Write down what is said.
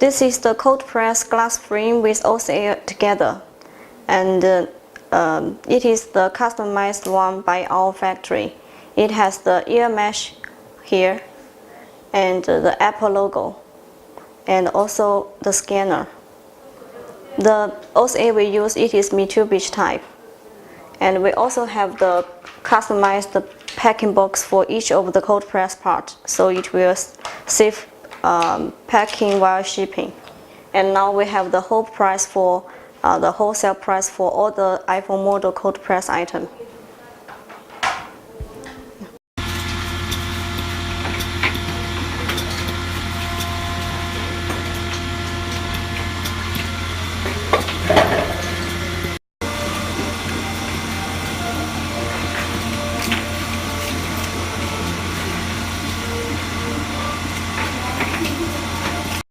This is the cold press glass frame with OCA together, and it is the customized one by our factory. It has the ear mesh here and the Apple logo and also the scanner. The OCA we use, it is Mitsubishi type, and we also have the customized packing box for each of the cold press part, so it will save packing while shipping. And now we have the whole price for the wholesale price for all the iPhone model cold press item.